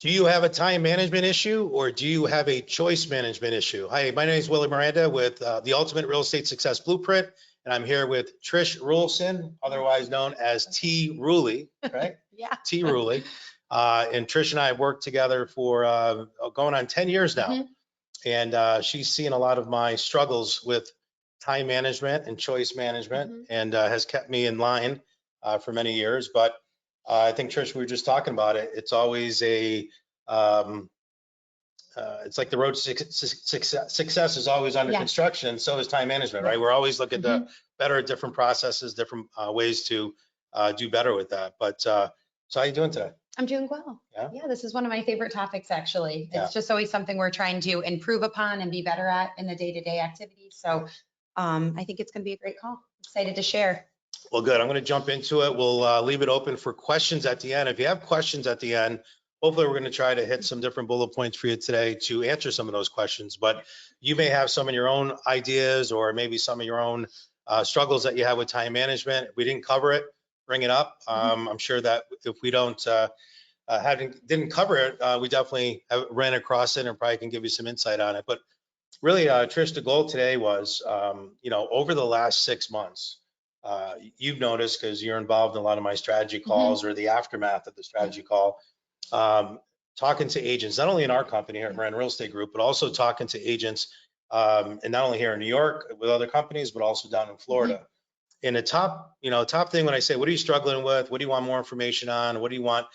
Do you have a time management issue or do you have a choice management issue? Hi, my name is Willie Miranda with the Ultimate Real Estate Success Blueprint, and I'm here with Trish Rulson, otherwise known as T. Ruley, right? Yeah. T. Ruley. And Trish and I have worked together for going on 10 years now. And she's seen a lot of my struggles with time management and choice management and has kept me in line for many years. But I think, Trish, we were just talking about it. It's always it's like the road to success is always under construction. So is time management, right? We're always looking to better different processes, different ways to do better with that. But so how you doing today? I'm doing well. Yeah, this is one of my favorite topics, actually. It's just always something we're trying to improve upon and be better at in the day-to-day activities. So I think it's going to be a great call. Excited to share. Well, good. I'm going to jump into it. We'll leave it open for questions at the end. If you have questions at the end, hopefully we're going to try to hit some different bullet points for you today to answer some of those questions. But you may have some of your own ideas or maybe some of your own struggles that you have with time management. If we didn't cover it, bring it up. I'm sure that if we didn't cover it, we definitely ran across it and probably can give you some insight on it. But really, Trish, the goal today was, over the last 6 months, you've noticed because you're involved in a lot of my strategy calls or the aftermath of the strategy call, talking to agents, not only in our company here at Miranda Real Estate Group, but also talking to agents, and not only here in New York with other companies, but also down in Florida. And the top thing when I say, what are you struggling with? What do you want more information on? What do you want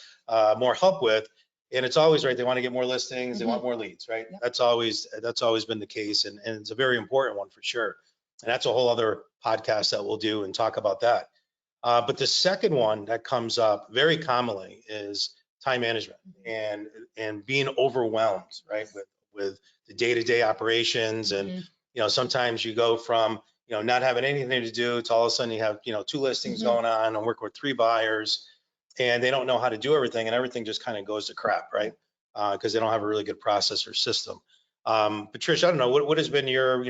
more help with? And it's always right. They want to get more listings. They want more leads, right? That's always been the case. And it's a very important one for sure. And that's a whole other podcast that we'll do and talk about that. But the second one that comes up very commonly is time management and being overwhelmed, right? With the day-to-day operations. And, sometimes you go from, not having anything to do to all of a sudden you have, 2 listings going on and work with 3 buyers and they don't know how to do everything and everything just kind of goes to crap, right? Because they don't have a really good process or system. But Trish, I don't know, what has been your,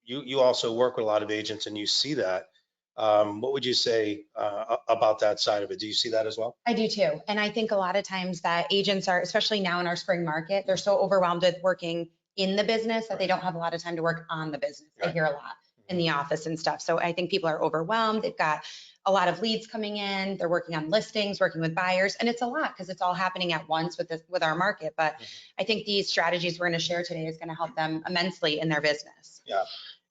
you also work with a lot of agents and you see that. What would you say about that side of it? Do you see that as well? I do too. And I think a lot of times that agents are, especially now in our spring market, they're so overwhelmed with working in the business that they don't have a lot of time to work on the business. I hear a lot in the office and stuff. So I think people are overwhelmed. They've got a lot of leads coming in. They're working on listings, working with buyers, and it's a lot because it's all happening at once with our market. But I think these strategies we're going to share today is going to help them immensely in their business. Yeah.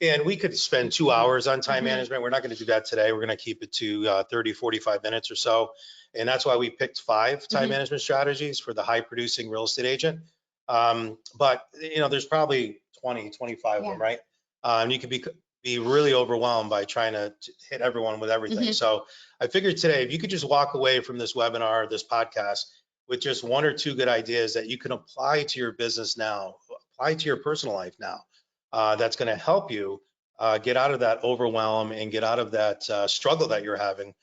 And we could spend 2 hours on time management. We're not going to do that today. We're going to keep it to 30, 45 minutes or so. And that's why we picked 5 time management strategies for the high producing real estate agent. But, there's probably 20, 25 of them, right? And you could be really overwhelmed by trying to hit everyone with everything. So I figured today, if you could just walk away from this webinar, this podcast with just 1 or 2 good ideas that you can apply to your business now, apply to your personal life now, that's going to help you get out of that overwhelm and get out of that struggle that you're having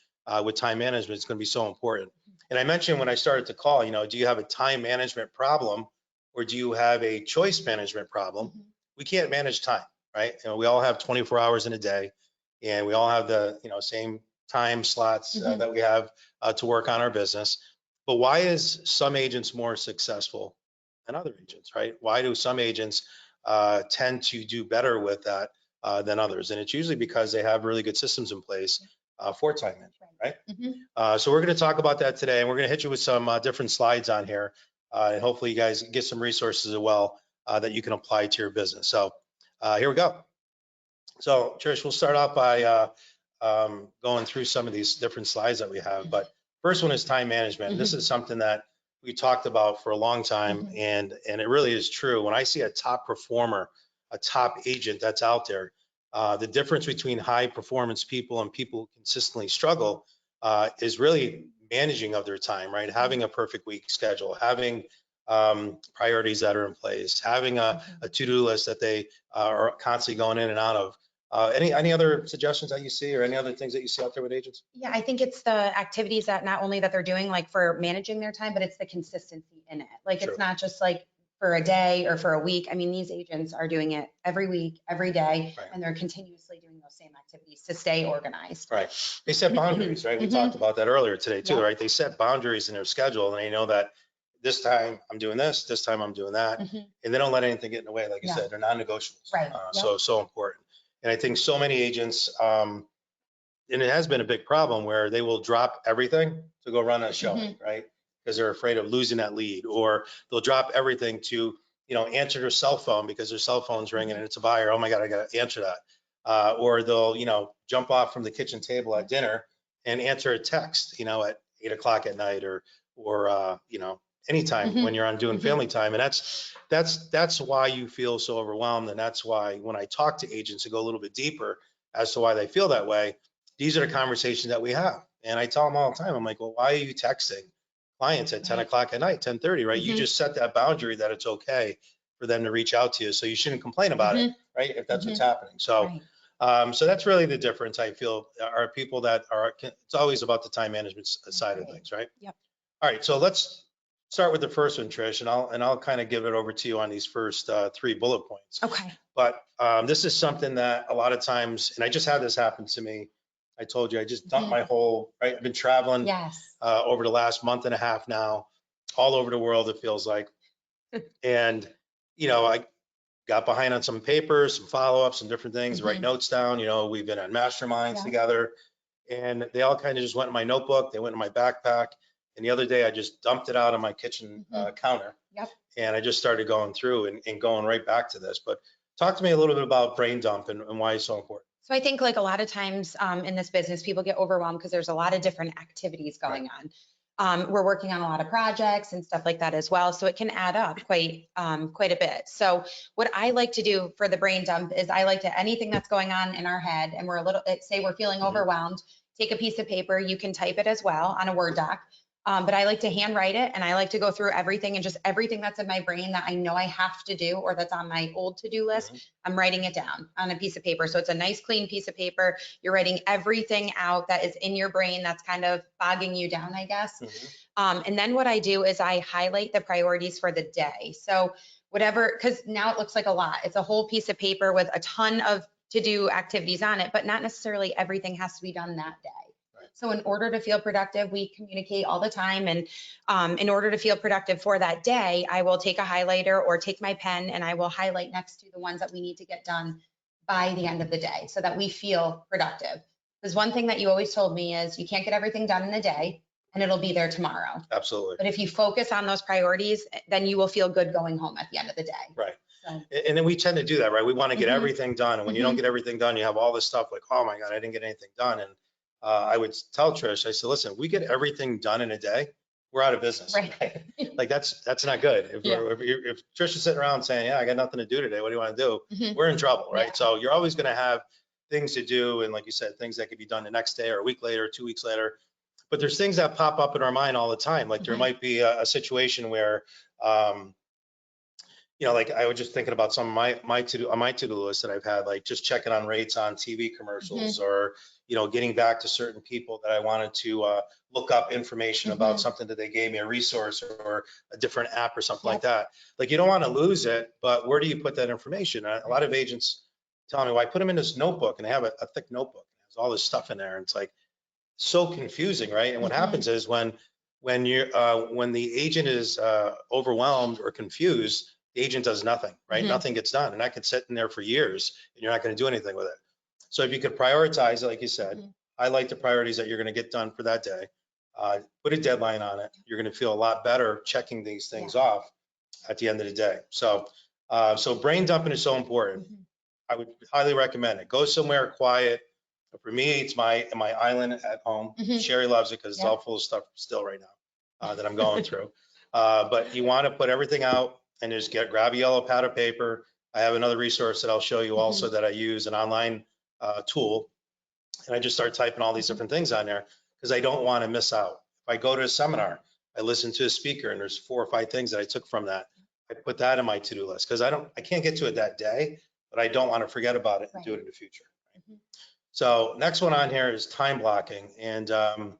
with time management. It's going to be so important. And I mentioned when I started the call, do you have a time management problem or do you have a choice management problem? We can't manage time, right? We all have 24 hours in a day and we all have the, same time slots that we have to work on our business. But why is some agents more successful than other agents, right? Why do some agents tend to do better with that than others? And it's usually because they have really good systems in place for time management, right? So we're going to talk about that today, and we're going to hit you with some different slides on here, and hopefully you guys get some resources as well that you can apply to your business. So here we go. So Trish, we'll start off by going through some of these different slides that we have. But first one is time management. This is something that we talked about for a long time, and it really is true. When I see a top performer, a top agent that's out there, the difference between high performance people and people who consistently struggle is really managing of their time, right? Having a perfect week schedule, having priorities that are in place, having a to-do list that they are constantly going in and out of. Any other suggestions that you see or any other things that you see out there with agents? Yeah, I think it's the activities that not only that they're doing like for managing their time, but it's the consistency in it. Like it's not just like for a day or for a week. I mean, these agents are doing it every week, every day, and they're continuously doing those same activities to stay organized. Right. They set boundaries, right? We talked about that earlier today too, right? They set boundaries in their schedule and they know that this time I'm doing this time I'm doing that. And they don't let anything get in the way. Like you said, they're non-negotiables. Right. So important. And I think so many agents, and it has been a big problem where they will drop everything to go run a showing, right? Because they're afraid of losing that lead, or they'll drop everything to, answer their cell phone because their cell phone's ringing and it's a buyer. Oh my God, I got to answer that. Or they'll, jump off from the kitchen table at dinner and answer a text, at 8 o'clock at night or, anytime when you're on doing family time. And that's why you feel so overwhelmed. And that's why when I talk to agents and go a little bit deeper as to why they feel that way, these are the conversations that we have. And I tell them all the time, I'm like, well, why are you texting clients at 10 o'clock at night, 10:30, right? You just set that boundary that it's okay for them to reach out to you. So you shouldn't complain about it, right? If that's what's happening. So, so that's really the difference. I feel are people that are, it's always about the time management side of things, right? Yep. All right. So let's start with the first one, Trish, and I'll kind of give it over to you on these first 3 bullet points. Okay. But this is something that a lot of times, and I just had this happen to me. I told you, I just dumped my whole, right? I've been traveling over the last month and a half now, all over the world, it feels like. And, I got behind on some papers, some follow-ups, some different things, write notes down. We've been on masterminds together, and they all kind of just went in my notebook. They went in my backpack. And the other day, I just dumped it out on my kitchen counter. And I just started going through and going right back to this. But talk to me a little bit about brain dump and why it's so important. So I think like a lot of times in this business, people get overwhelmed because there's a lot of different activities going on. We're working on a lot of projects and stuff like that as well. So it can add up quite a bit. So what I like to do for the brain dump is I like to, anything that's going on in our head and we're say we're feeling overwhelmed, take a piece of paper, you can type it as well on a Word doc. But I like to handwrite it and I like to go through everything and just everything that's in my brain that I know I have to do or that's on my old to-do list, I'm writing it down on a piece of paper. So it's a nice clean piece of paper. You're writing everything out that is in your brain that's kind of bogging you down, I guess. And then what I do is I highlight the priorities for the day. So whatever, because now it looks like a lot. It's a whole piece of paper with a ton of to-do activities on it, but not necessarily everything has to be done that day. So in order to feel productive, we communicate all the time. And in order to feel productive for that day, I will take a highlighter or take my pen and I will highlight next to the ones that we need to get done by the end of the day so that we feel productive. Because one thing that you always told me is you can't get everything done in a day and it'll be there tomorrow. Absolutely. But if you focus on those priorities, then you will feel good going home at the end of the day. Right. So. And then we tend to do that, right? We want to get everything done. And when you don't get everything done, you have all this stuff like, oh my God, I didn't get anything done. And I would tell Trish, I said, listen, we get everything done in a day, we're out of business. Right. Like that's not good. If Trish is sitting around saying, yeah, I got nothing to do today, what do you want to do? We're in trouble, right? So you're always going to have things to do. And like you said, things that could be done the next day or a week later, or 2 weeks later. But there's things that pop up in our mind all the time. Like there might be a situation where, like I was just thinking about some of my to-do list that I've had, like just checking on rates on TV commercials or, getting back to certain people that I wanted to look up information about something that they gave me, a resource or a different app or something like that. Like you don't want to lose it, but where do you put that information? A lot of agents tell me, well, I put them in this notebook and I have a thick notebook. There's all this stuff in there. And it's like so confusing, right? And what happens is when the agent is overwhelmed or confused, the agent does nothing, right? Nothing gets done. And that could sit in there for years and you're not going to do anything with it. So if you could prioritize it, like you said, highlight the priorities that you're going to get done for that day, put a deadline on it. You're going to feel a lot better checking these things off at the end of the day. So, so brain dumping is so important. I would highly recommend it. Go somewhere quiet. For me, it's my island at home. Sherry loves it because it's all full of stuff still right now that I'm going through. But you want to put everything out and just grab a yellow pad of paper. I have another resource that I'll show you also that I use, an online tool. And I just start typing all these different things on there because I don't want to miss out. If I go to a seminar, I listen to a speaker and there's 4 or 5 things that I took from that. I put that in my to-do list because I can't get to it that day, but I don't want to forget about it and do it in the future. So next one on here is time blocking. And I'm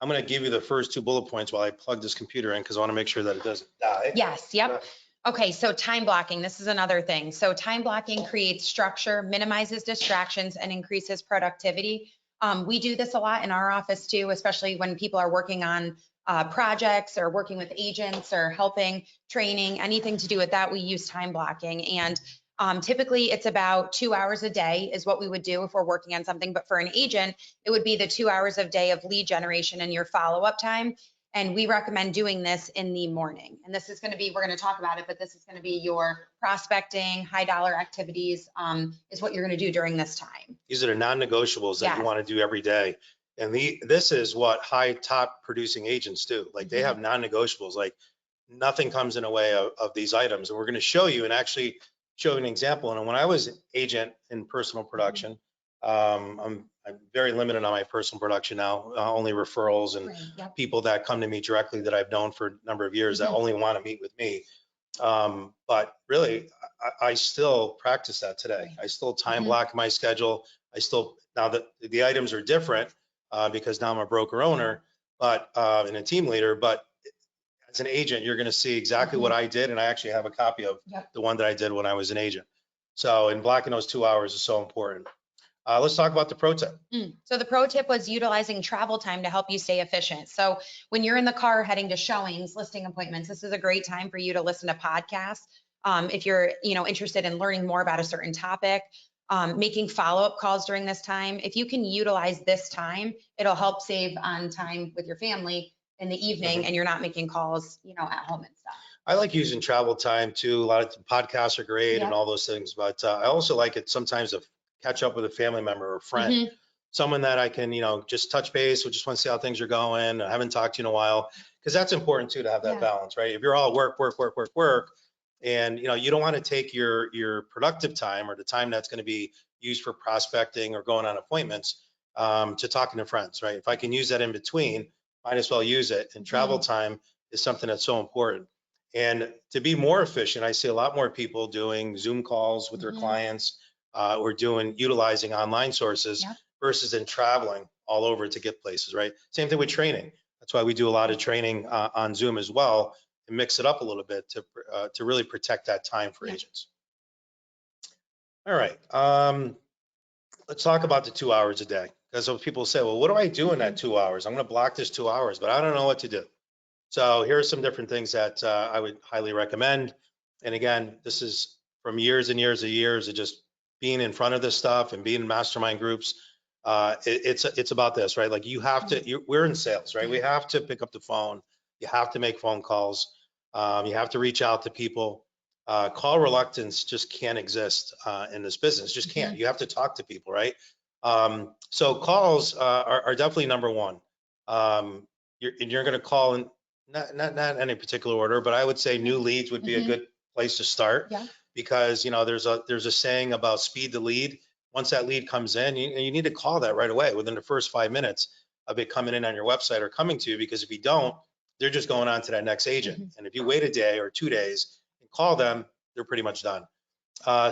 going to give you the first 2 bullet points while I plug this computer in because I want to make sure that it doesn't die. Yes. Yep. Okay. So time blocking, this is another thing. So time blocking creates structure, minimizes distractions, and increases productivity. We do this a lot in our office too, especially when people are working on projects or working with agents or helping training, anything to do with that, we use time blocking. And typically it's about 2 hours a day is what we would do if we're working on something. But for an agent, it would be the 2 hours a day of lead generation and your follow-up time. And we recommend doing this in the morning. And this is going to be, we're going to talk about it, but this is going to be your prospecting, high dollar activities is what you're going to do during this time. These are the non-negotiables that Yes. you want to do every day. And this is what high top producing agents do. Like they have non-negotiables, like nothing comes in the way of these items. And we're going to show you and actually show you an example. And when I was an agent in personal production, I'm very limited on my personal production now, only referrals and Right, yep. people that come to me directly that I've known for a number of years that only want to meet with me. But really, I still practice that today. Right. I still time block my schedule. I still, now that the items are different because now I'm a broker owner, but and a team leader, but as an agent, you're going to see exactly what I did. And I actually have a copy of the one that I did when I was an agent. So in blocking those 2 hours is so important. Let's talk about the pro tip. So the pro tip was utilizing travel time to help you stay efficient. So when you're in the car heading to showings, listing appointments, this is a great time for you to listen to podcasts. If you're, interested in learning more about a certain topic, making follow-up calls during this time. If you can utilize this time, it'll help save on time with your family in the evening and you're not making calls, at home and stuff. I like using travel time too. A lot of podcasts are great and all those things, but I also like it sometimes to catch up with a family member or a friend, someone that I can, just touch base with, just want to see how things are going. I haven't talked to you in a while, because that's important too, to have that balance, right? If you're all work, and you don't want to take your productive time or the time that's going to be used for prospecting or going on appointments to talking to friends, right? If I can use that in between, might as well use it. And travel time is something that's so important. And to be more efficient, I see a lot more people doing Zoom calls with their clients or utilizing online sources versus in traveling all over to get places, right? Same thing with training. That's why we do a lot of training on Zoom as well, and mix it up a little bit to really protect that time for agents. All right, let's talk about the 2 hours a day. Because some people say, well, what do I do in that 2 hours? I'm going to block this 2 hours, but I don't know what to do. So here are some different things that I would highly recommend. And again, this is from years and years of just being in front of this stuff and being in mastermind groups. It's about this, right? Like you have to, we're in sales, right? We have to pick up the phone. You have to make phone calls. You have to reach out to people. Call reluctance just can't exist in this business. Just can't. You have to talk to people, right? So calls are definitely number one. You're going to call in not any particular order, but I would say new leads would be a good place to start because there's a saying about speed to lead. Once that lead comes in, you need to call that right away within the first 5 minutes of it coming in on your website or coming to you, because if you don't, they're just going on to that next agent. And if you wait a day or 2 days and call them, they're pretty much done.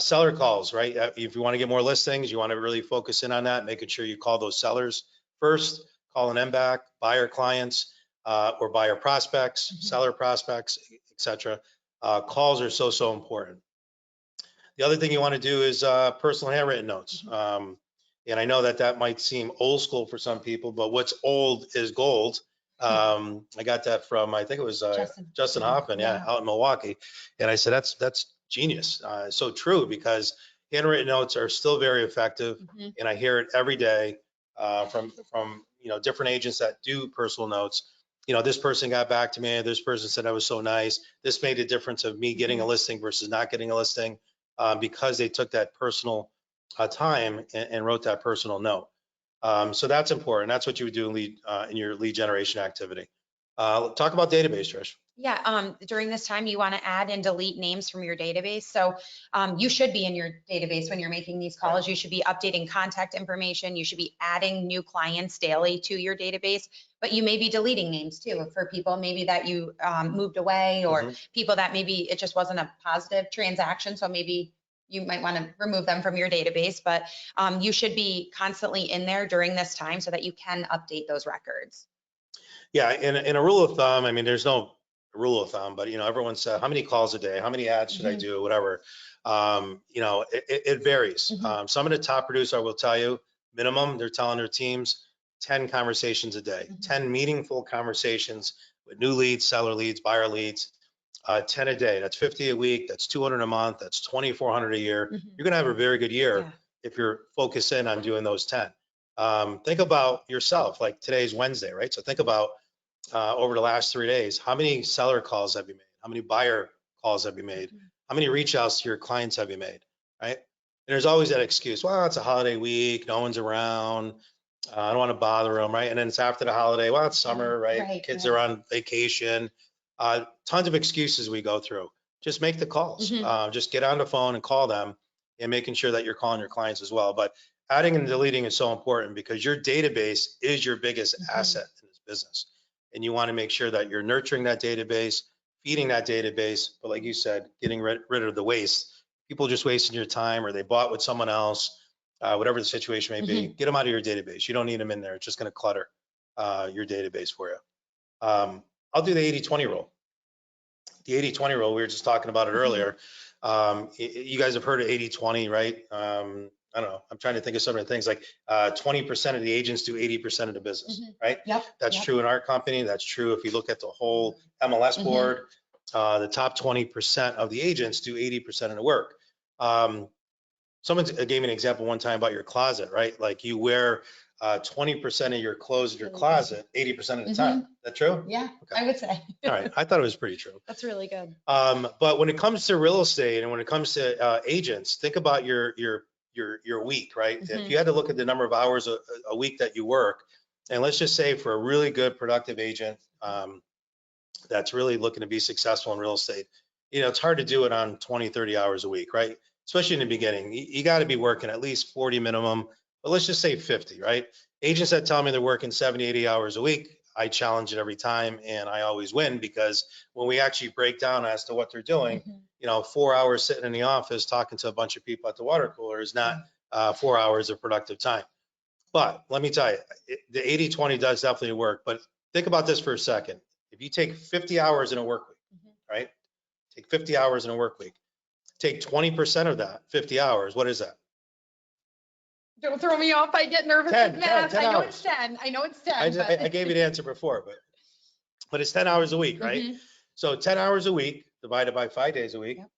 Seller calls, right? If you want to get more listings, you want to really focus in on that, making sure you call those sellers first, calling them back, buyer clients or buyer prospects, seller prospects, etc. Calls are so important. The other thing you want to do is personal handwritten notes. And I know that might seem old school for some people, but what's old is gold. I got that from, I think it was Justin Hoffman, out in Milwaukee. And I said, that's genius. So true, because handwritten notes are still very effective. And I hear it every day from different agents that do personal notes. This person got back to me. This person said I was so nice. This made a difference of me getting a listing versus not getting a listing because they took that personal time and wrote that personal note. So that's important. That's what you would do in your lead generation activity. Talk about database, Trish. Yeah, during this time, you want to add and delete names from your database. So you should be in your database when you're making these calls. Right. You should be updating contact information. You should be adding new clients daily to your database, but you may be deleting names too for people maybe that you moved away, or people that maybe it just wasn't a positive transaction. So maybe you might want to remove them from your database, but you should be constantly in there during this time so that you can update those records. Yeah, in a rule of thumb, I mean, there's no rule of thumb, but everyone said, how many calls a day, how many ads should I do, whatever. It varies. Some of the top producers, I will tell you, minimum, they're telling their teams 10 conversations a day, Mhm. 10 meaningful conversations with new leads, seller leads, buyer leads, 10 a day. That's 50 a week. That's 200 a month. That's 2,400 a year. Mhm. You're going to have a very good year Yeah. if you're focused in on doing those 10. Think about yourself, like today's Wednesday, right? So think about over the last 3 days, how many seller calls have you made? How many buyer calls have you made? Mhm. How many reach outs to your clients have you made, right? And there's always that excuse, well, it's a holiday week, no one's around, I don't want to bother them, right? And then it's after the holiday, well, it's summer, right? Right, Kids right. are on vacation. Tons of excuses we go through. Just make the calls. Mhm. Just get on the phone and call them, and making sure that you're calling your clients as well. But adding and deleting is so important because your database is your biggest Mhm. asset in this business. And you want to make sure that you're nurturing that database, feeding that database, but like you said, getting rid of the waste. People just wasting your time, or they bought with someone else, whatever the situation may be. Mhm. Get them out of your database. You don't need them in there. It's just going to clutter your database for you. I'll do the 80-20 rule. The 80-20 rule, we were just talking about it Mhm. earlier. You guys have heard of 80-20, right? I don't know. I'm trying to think of some of the things, like 20% of the agents do 80% of the business, Mhm. right? Yep. That's Yep. true in our company. That's true if you look at the whole MLS Mhm. board. The top 20% of the agents do 80% of the work. Someone gave me an example one time about your closet, right? Like you wear 20% of your clothes in your closet 80% of the time. Is that true? Yeah, Okay. I would say. All right. I thought it was pretty true. That's really good. But when it comes to real estate and when it comes to agents, think about your week, right? If Mhm. you had to look at the number of hours a week that you work, and let's just say for a really good productive agent that's really looking to be successful in real estate, it's hard to do it on 20, 30 hours a week, right? Especially in the beginning. You got to be working at least 40 minimum, but let's just say 50, right? Agents that tell me they're working 70, 80 hours a week, I challenge it every time and I always win, because when we actually break down as to what they're doing, Mhm. 4 hours sitting in the office talking to a bunch of people at the water cooler is not 4 hours of productive time. But let me tell you, the 80-20 does definitely work. But think about this for a second. If you take 50 hours in a work week, Mhm. right? Take 50 hours in a work week. Take 20% of that, 50 hours. What is that? Don't throw me off. I get nervous 10, with math. 10 I know hours. it's 10. I know it's 10, I gave you the answer before, but it's 10 hours a week, right? Mhm. So 10 hours a week divided by 5 days a week. Yep.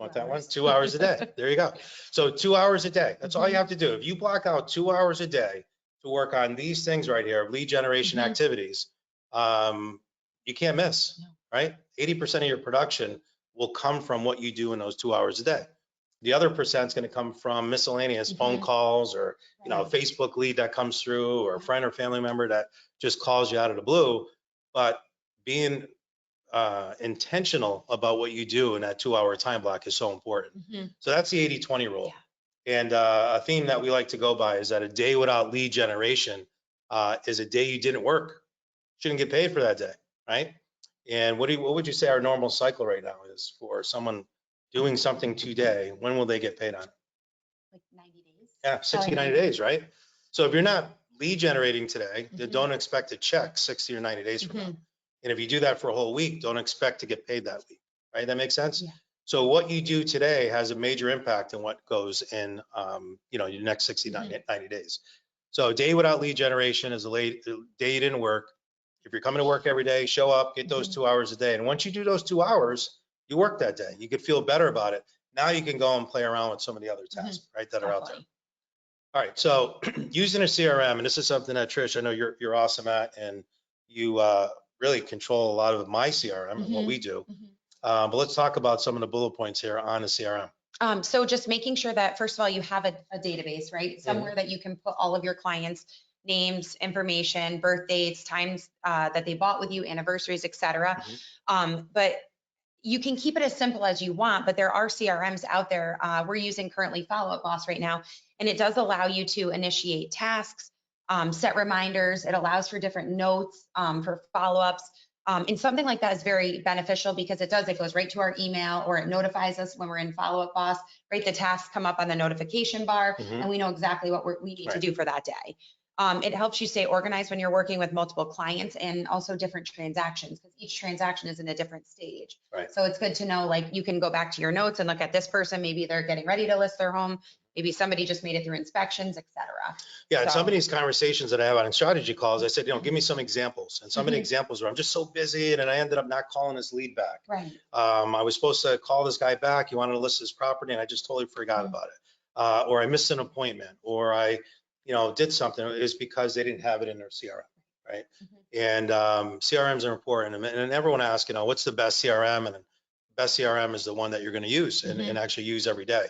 Want 2 that one? hours. 2 hours a day. There you go. So 2 hours a day. That's all you Mhm. have to do. If you block out 2 hours a day to work on these things right here, lead generation Mhm. activities, you can't miss, No. right? 80% of your production will come from what you do in those 2 hours a day. The other percent is going to come from miscellaneous phone Mhm. calls, or a Right. Facebook lead that comes through, or a friend or family member that just calls you out of the blue. But being intentional about what you do in that 2 hour time block is so important. Mhm. So that's the 80-20 rule. And a theme that we like to go by is that a day without lead generation is a day you didn't work. Shouldn't get paid for that day, right? And what would you say our normal cycle right now is for someone doing something today? When will they get paid on it? Like 90 days? Yeah, 60, 90 days, right? So if you're not lead generating today, then Mhm. don't expect a check 60 or 90 days from now. And if you do that for a whole week, don't expect to get paid that week, right? That makes sense? Yeah. So what you do today has a major impact on what goes in, your next 60, 90 days. So a day without lead generation is a day you didn't work. If you're coming to work every day, show up, get those 2 hours a day. And once you do those 2 hours, you work that day. You could feel better about it. Now you can go and play around with some of the other tasks, right, that are out there. Definitely. All right, so using a CRM, and this is something that Trish, I know you're awesome at, and you really control a lot of my CRM and what we do. But let's talk about some of the bullet points here on the CRM. So just making sure that, first of all, you have a database, right? Somewhere that you can put all of your clients' names, information, birth dates, times that they bought with you, anniversaries, et cetera. But you can keep it as simple as you want, but there are CRMs out there. We're using currently Follow Up Boss right now, and it does allow you to initiate tasks, set reminders. It allows for different notes for follow-ups. And something like that is very beneficial because it goes right to our email, or it notifies us when we're in Follow Up Boss, right? The tasks come up on the notification bar and we know exactly what we need to do for that day. It helps you stay organized when you're working with multiple clients and also different transactions, because each transaction is in a different stage. Right. So it's good to know, like, you can go back to your notes and look at this person, maybe they're getting ready to list their home, maybe somebody just made it through inspections, et cetera. Yeah, and So- some of these conversations that I have on strategy calls, I said, give me some examples. And some of the examples were, I'm just so busy, and I ended up not calling this lead back. Right. I was supposed to call this guy back. He wanted to list his property, and I just totally forgot about it. Or I missed an appointment, or I, did something. It was because they didn't have it in their CRM, right? And CRMs are important. And everyone asks, what's the best CRM? And the best CRM is the one that you're going to use and actually use every day.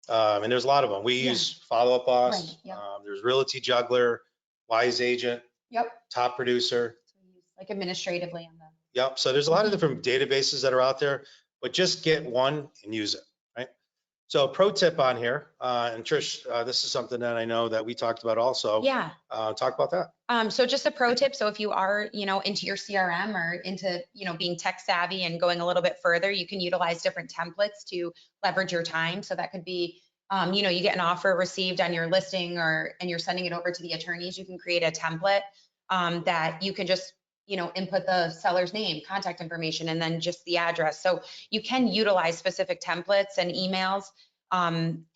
And there's a lot of them. We use Follow Up Boss. Right, yep. There's Realty Juggler, Wise Agent, Yep. Top Producer. Like administratively on the. Yep. So there's a lot of different databases that are out there, but just get one and use it, right? So pro tip on here, and Trish, this is something that I know that we talked about also. Yeah. Talk about that. So just a pro tip. So if you are, into your CRM or into, being tech savvy and going a little bit further, you can utilize different templates to leverage your time. So that could be, you get an offer received on your listing and you're sending it over to the attorneys. You can create a template that you can just, input the seller's name, contact information, and then just the address. So you can utilize specific templates and emails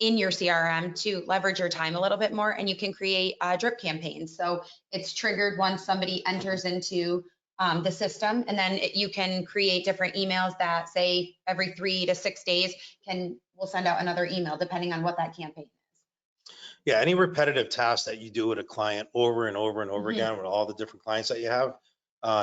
in your CRM to leverage your time a little bit more, and you can create drip campaigns. So it's triggered once somebody enters into the system, and then you can create different emails that say every 3 to 6 days we'll send out another email depending on what that campaign is. Yeah, any repetitive task that you do with a client over and over and over again with all the different clients that you have,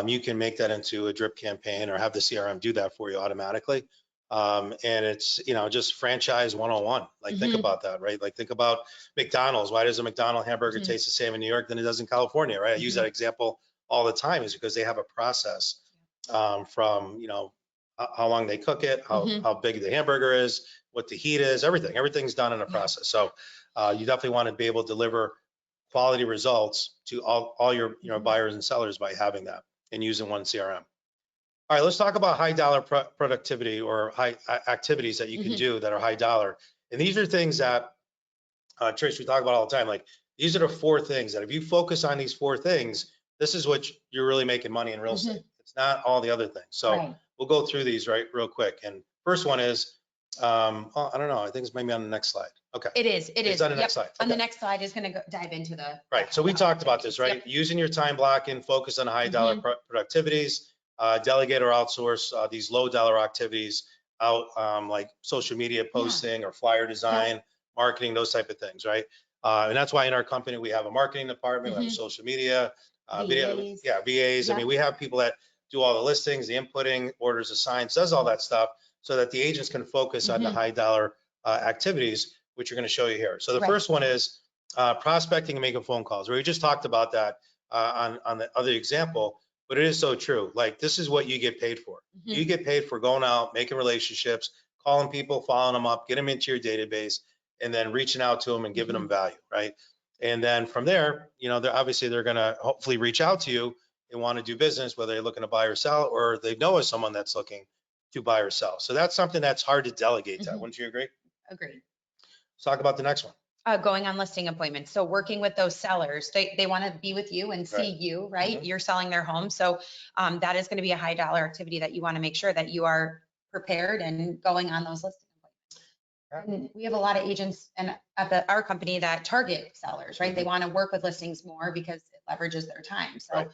you can make that into a drip campaign or have the CRM do that for you automatically. And it's, just franchise 101. Like, think about that, right? Like, think about McDonald's. Why does a McDonald's hamburger taste the same in New York than it does in California, right? I use that example all the time, is because they have a process from, how long they cook it, how big the hamburger is, what the heat is, everything's done in a process. So you definitely want to be able to deliver quality results to all your buyers and sellers by having that and using one CRM. All right, let's talk about high dollar productivity or high activities that you can do that are high dollar. And these are things that, Trish, we talk about all the time. Like, these are the 4 things that if you focus on these 4 things, this is what you're really making money in real estate. It's not all the other things. So we'll go through these real quick. And first one is, I don't know. I think it's maybe on the next slide. Okay. It is. It's on the next slide. On the next slide is going to dive into the. Right. So we talked about this, right? Using your time blocking, focus on high dollar productivities, delegate or outsource these low dollar activities out, like social media posting or flyer design, marketing, those type of things, right? And that's why in our company, we have a marketing department, we have social media, video, VAs. I mean, we have people that do all the listings, the inputting, orders assigned, does all that stuff so that the agents can focus on the high dollar activities, which we're going to show you here. So the first one is prospecting and making phone calls. We just talked about that on the other example, but it is so true. Like, this is what you get paid for. You get paid for going out, making relationships, calling people, following them up, get them into your database, and then reaching out to them and giving them value, right? And then from there, they're going to hopefully reach out to you and want to do business, whether they're looking to buy or sell, or they know of someone that's looking to buy or sell. So that's something that's hard to delegate that. Wouldn't you agree? Agreed. Let's talk about the next one. Going on listing appointments. So working with those sellers, they want to be with you and see you, right? You're selling their home. So that is going to be a high dollar activity that you want to make sure that you are prepared and going on those listing appointments. And we have a lot of agents and at our company that target sellers, right? They want to work with listings more because it leverages their time. So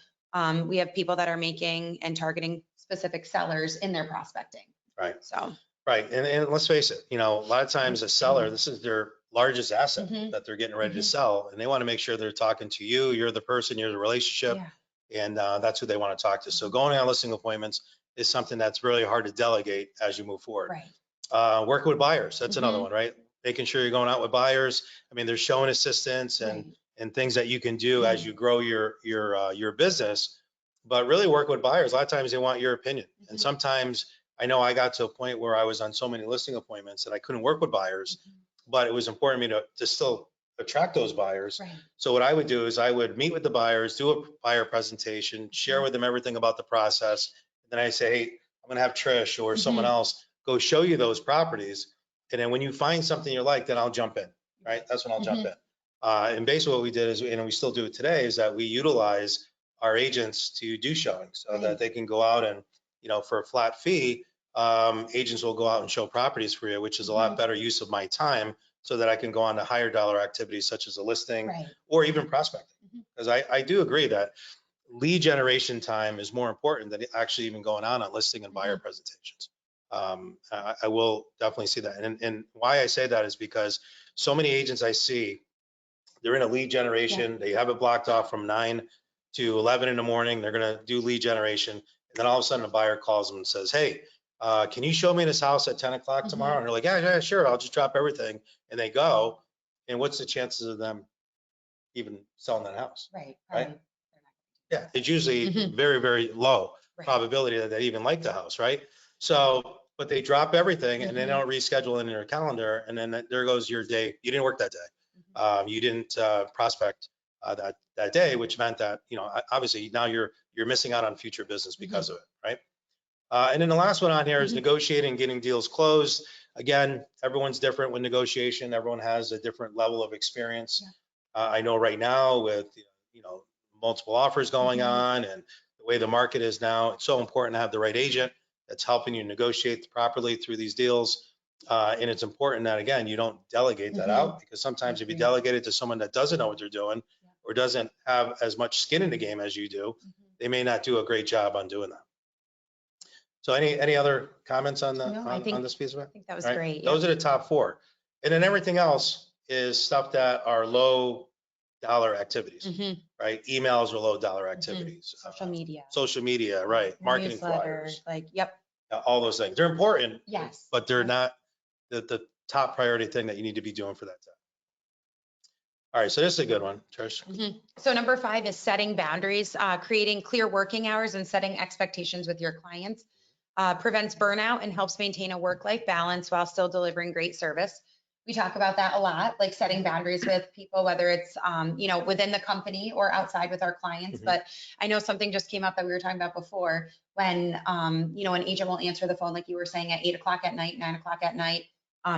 we have people that are making and targeting specific sellers in their prospecting. Right. So. Right. And let's face it, a lot of times a seller, this is their largest asset that they're getting ready to sell. And they want to make sure they're talking to you. You're the person, you're the relationship. And that's who they want to talk to. So going on listing appointments is something that's really hard to delegate as you move forward. Working with buyers, that's another one, right? Making sure you're going out with buyers. I mean, there's showing assistance and things that you can do as you grow your business, but really work with buyers. A lot of times they want your opinion. And sometimes I know I got to a point where I was on so many listing appointments that I couldn't work with buyers, but it was important to me to still attract those buyers. So what I would do is I would meet with the buyers, do a buyer presentation, share with them everything about the process. And then I say, hey, I'm going to have Trish or someone else go show you those properties. And then when you find something you like, then I'll jump in, right? That's when I'll jump in. And basically what we did is, and we still do it today, is that we utilize our agents to do showings so that they can go out and, for a flat fee, agents will go out and show properties for you, which is a lot better use of my time so that I can go on to higher dollar activities such as a listing or even prospecting. Because I do agree that lead generation time is more important than actually even going on listing and buyer presentations. I will definitely see that. And why I say that is because so many agents I see, they're in a lead generation. They have it blocked off from 9 to 11 in the morning. They're going to do lead generation. And then all of a sudden a buyer calls them and says, hey, can you show me this house at 10 o'clock tomorrow? And they're like, yeah, sure. I'll just drop everything. And they go. And what's the chances of them even selling that house? Right. Yeah, it's usually very, very low probability that they even like the house, right? So, but they drop everything and they don't reschedule in their calendar, and then there goes your day. You didn't work that day. You didn't prospect that day, which meant that, obviously now you're missing out on future business because of it, right? And then the last one on here is negotiating, getting deals closed. Again, everyone's different with negotiation. Everyone has a different level of experience. I know right now with, multiple offers going on and the way the market is now, it's so important to have the right agent that's helping you negotiate properly through these deals. And it's important that, again, you don't delegate that out, because sometimes if you delegate it to someone that doesn't know what they're doing or doesn't have as much skin in the game as you do, they may not do a great job on doing that. So any other comments on on this piece of it? I think that was great. Those are the top 4. And then everything else is stuff that are low dollar activities, right? Emails are low dollar activities. Social media, right? Marketing flyers. All those things. They're important, but they're not the top priority thing that you need to be doing for that time. All right, so this is a good one, Trish. So number 5 is setting boundaries, creating clear working hours and setting expectations with your clients. Prevents burnout and helps maintain a work-life balance while still delivering great service. We talk about that a lot, like setting boundaries with people, whether it's, within the company or outside with our clients. But I know something just came up that we were talking about before when, an agent will answer the phone, like you were saying, at 8 o'clock at night, 9 o'clock at night.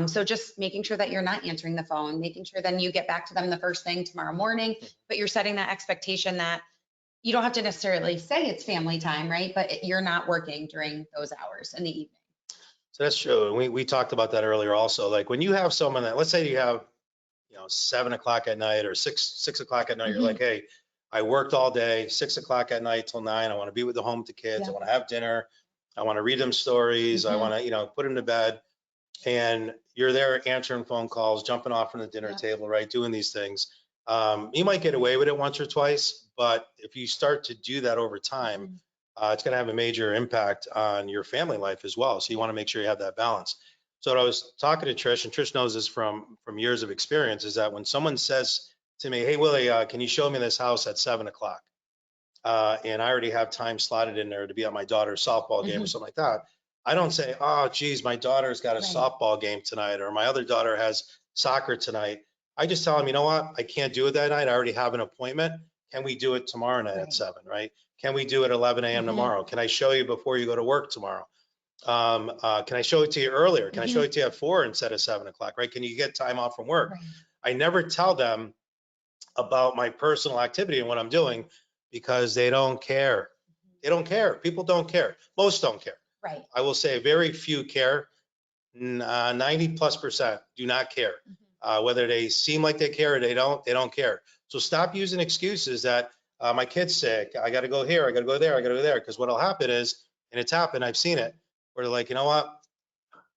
So just making sure that you're not answering the phone, making sure then you get back to them the first thing tomorrow morning, but you're setting that expectation that you don't have to necessarily say it's family time, right? But you're not working during those hours in the evening. So that's true. And we talked about that earlier also. Like when you have someone that, let's say you have, 7 o'clock at night or 6 o'clock at night, you're like, hey, I worked all day, 6 o'clock at night till 9. I want to be with the home with the kids. I want to have dinner. I want to read them stories. I want to, put them to bed. And you're there answering phone calls, jumping off from the dinner table, right? Doing these things. You might get away with it once or twice, but if you start to do that over time, it's going to have a major impact on your family life as well. So you want to make sure you have that balance. So what I was talking to Trish, and Trish knows this from years of experience, is that when someone says to me, hey, Willie, can you show me this house at 7 o'clock? And I already have time slotted in there to be at my daughter's softball game or something like that. I don't say, oh, geez, my daughter's got a softball game tonight, or my other daughter has soccer tonight. I just tell them, you know what? I can't do it that night. I already have an appointment. Can we do it tomorrow night at 7, right? Can we do it 11 a.m. tomorrow? Can I show you before you go to work tomorrow? Can I show it to you earlier? Can I show it to you at 4 instead of 7 o'clock, right? Can you get time off from work? I never tell them about my personal activity and what I'm doing because they don't care. They don't care. People don't care. Most don't care. Right. I will say very few care. 90+% do not care. Whether they seem like they care or they don't care. So stop using excuses that my kid's sick. I got to go here. I got to go there. I got to go there. Because what'll happen is, and it's happened, I've seen it, where they're like, you know what?